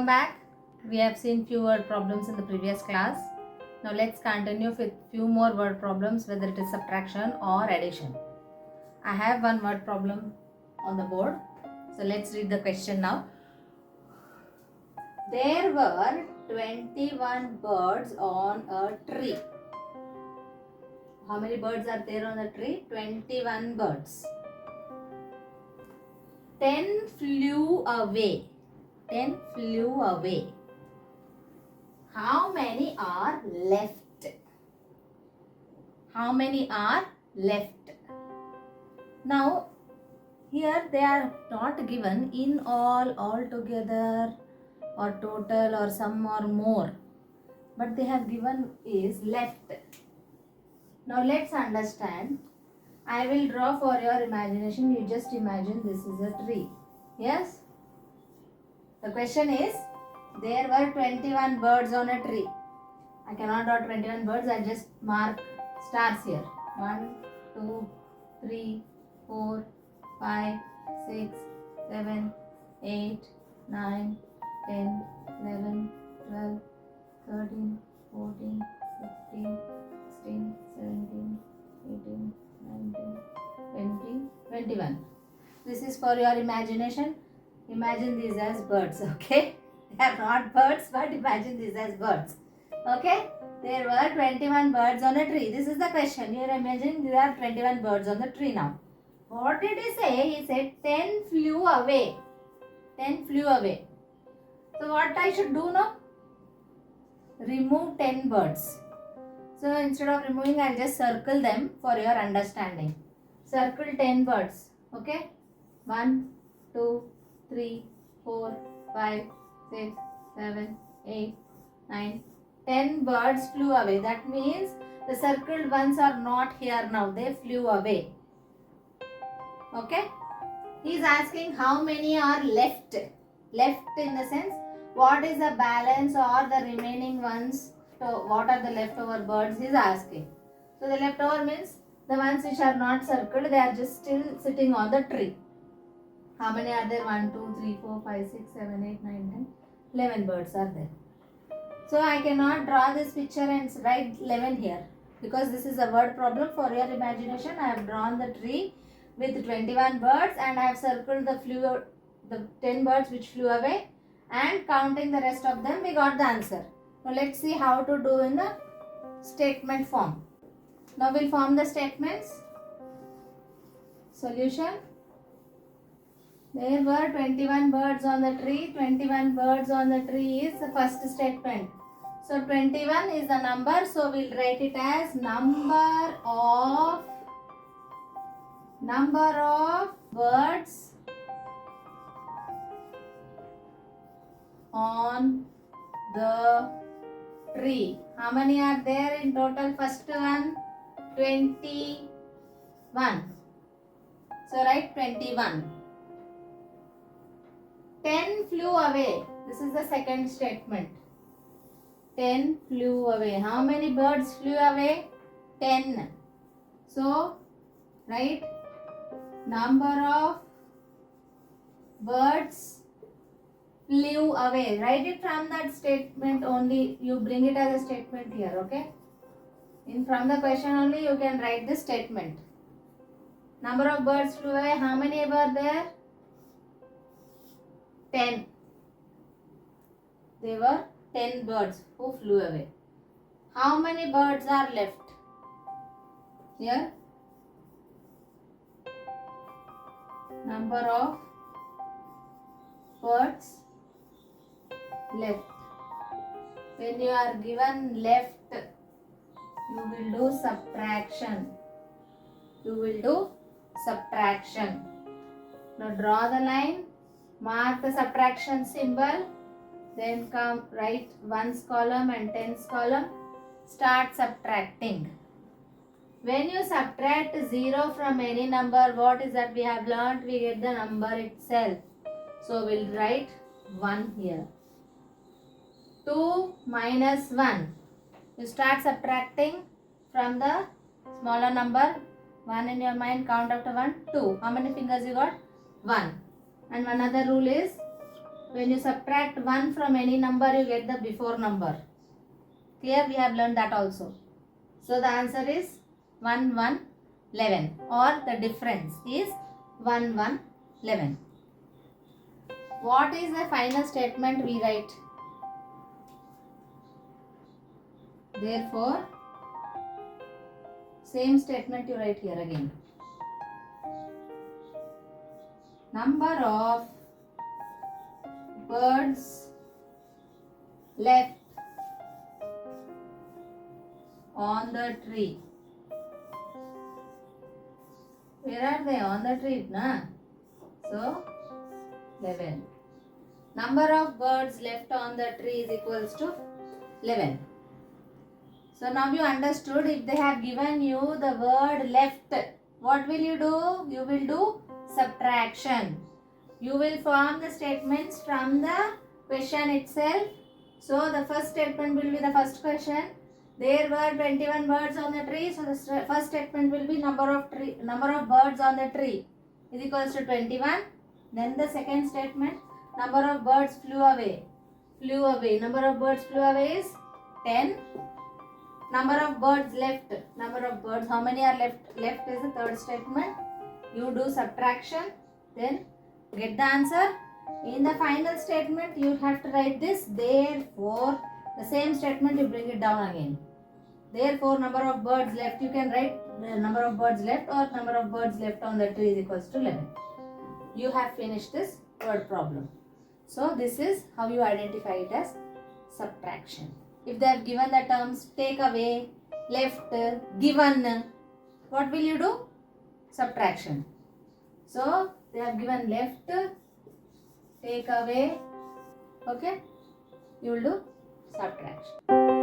back. We have seen few word problems in the previous class. Now let's continue with few more word problems, whether it is subtraction or addition. I have one word problem on the board. So let's read the question now. There were 21 birds on a tree. How many birds are there on the tree? 21 birds. 10 flew away. 10 flew away. How many are left? How many are left? Now, here they are not given in all together or total or some or more. But they have given is left. Now, let's understand. I will draw for your imagination. You just imagine this is a tree. Yes? The question is, there were 21 birds on a tree. I cannot draw 21 birds. I just mark stars here. 1, 2, 3, 4, 5, 6, 7, 8, 9, 10, 11, 12, 13, 14, 15, 16, 17, 18, 19, 20, 21. This is for your imagination. Imagine these as birds, okay? They are not birds, but imagine these as birds. Okay? There were 21 birds on a tree. This is the question. Here imagine there are 21 birds on the tree now. What did he say? He said 10 flew away. 10 flew away. So what I should do now? Remove 10 birds. So instead of removing, I'll just circle them for your understanding. Circle 10 birds. Okay? 1, 2, 3, 4, 5, 6, 7, 8, 9, 10 birds flew away. That means the circled ones are not here now. They flew away. Okay? He is asking how many are left. Left in the sense, what is the balance or the remaining ones? So what are the leftover birds? He is asking. So the leftover means the ones which are not circled, they are just still sitting on the tree. How many are there? 1, 2, 3, 4, 5, 6, 7, 8, 9, 10. 11 birds are there. So I cannot draw this picture and write 11 here. Because this is a word problem. For your imagination, I have drawn the tree with 21 birds and I have circled the 10 birds which flew away. And counting the rest of them, we got the answer. Now let's see how to do in the statement form. Now we'll form the statements. Solution. There were 21 birds on the tree. 21 birds on the tree is the first statement. So 21 is the number. So we'll write it as number of birds on the tree. How many are there in total? First one, 21. So write 21. 10 flew away. This is the second statement. 10 flew away. How many birds flew away? 10. So, write number of birds flew away. Write it from that statement only. You bring it as a statement here, okay? From the question only you can write this statement. Number of birds flew away. How many were there? 10. There were 10 birds who flew away. How many birds are left? Here. Number of birds left. When you are given left, you will do subtraction. You will do subtraction. Now draw the line. Mark the subtraction symbol, then come write 1's column and 10's column. Start subtracting. When you subtract 0 from any number, what is that we have learnt? We get the number itself. So we'll write 1 here. 2 minus 1. You start subtracting from the smaller number. 1 in your mind, count after 1, 2. How many fingers you got? 1. And one other rule is when you subtract 1 from any number, you get the before number. Clear? We have learned that also. So the answer is 1, 1, 11, or the difference is 1, 1, 11. What is the final statement we write? Therefore, same statement you write here again. Number of birds left on the tree. Where are they? On the tree, na? So, 11. Number of birds left on the tree is equals to 11. So now you understood. If they have given you the word left, what will you do? You will do subtraction. You will form the statements from the question itself. So the first statement will be the first question. There were 21 birds on the tree. So the first statement will be number of birds on the tree is equals to 21. Then the second statement, number of birds flew away. Number of birds flew away is 10. Number of birds left. Number of birds, how many are left? Left is the third statement. You do subtraction. Then get the answer. In the final statement, you have to write this. Therefore, the same statement you bring it down again. Therefore, number of birds left. You can write the number of birds left or number of birds left on the tree is equals to 11. You have finished this word problem. So, this is how you identify it as subtraction. If they have given the terms take away, left, given, what will you do? Subtraction. So, they have given left, take away, okay? You will do subtraction.